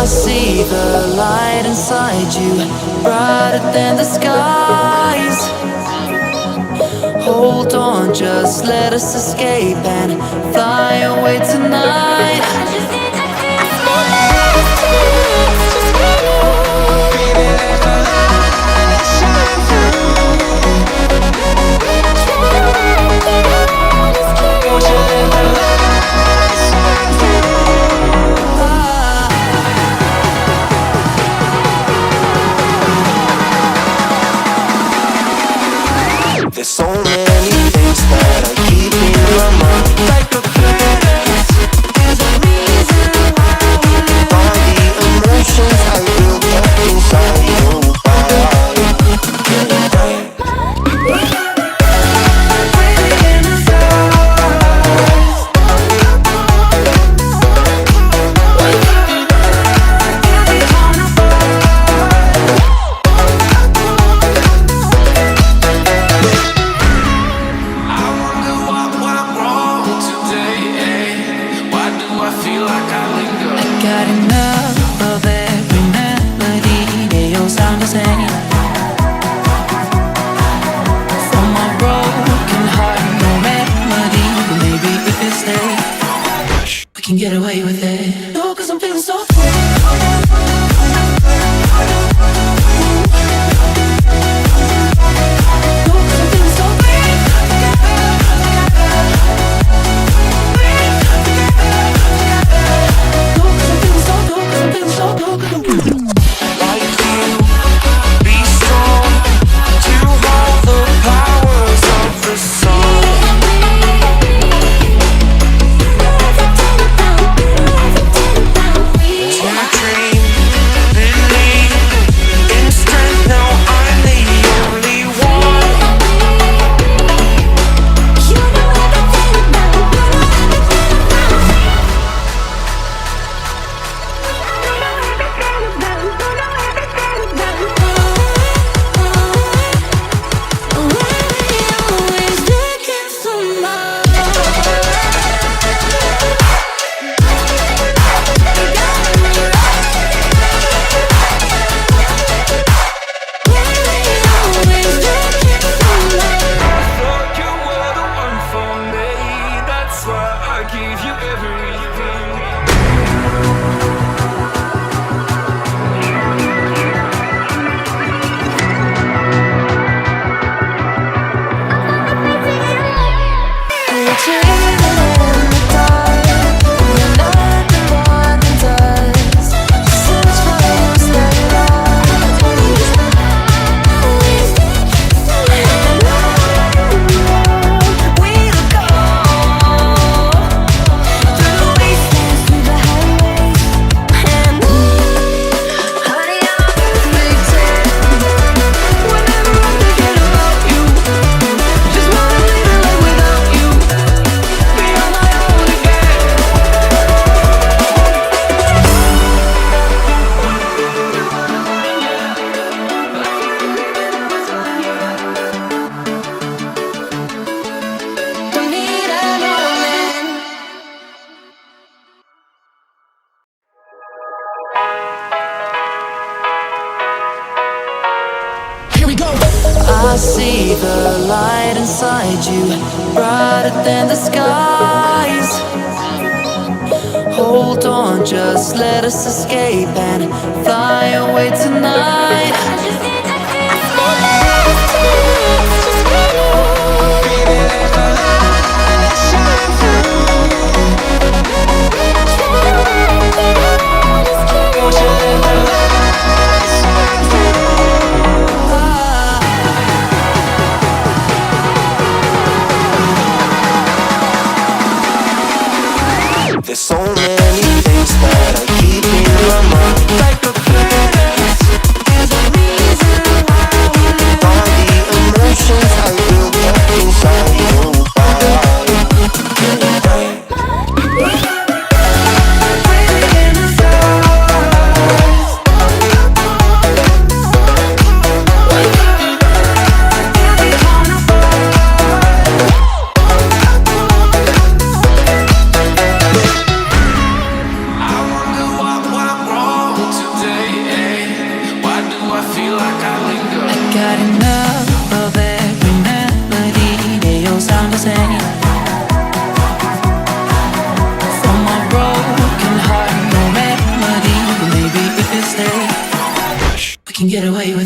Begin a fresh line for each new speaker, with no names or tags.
I see the light inside you, brighter than the skies. Hold on, just let us escape and fly away tonight.
There's so many things that I keep in my mind, like a parent. There's a reason why we live. All the emotions I built up inside you.
Get away with it. No, 'cause I'm feeling so I see the light inside you, brighter than the skies. Hold on, just let us escape and fly away tonight.
There's so many things that I keep in my mind, like a parent. There's a reason why we live. All the emotions I built up inside you.
get away with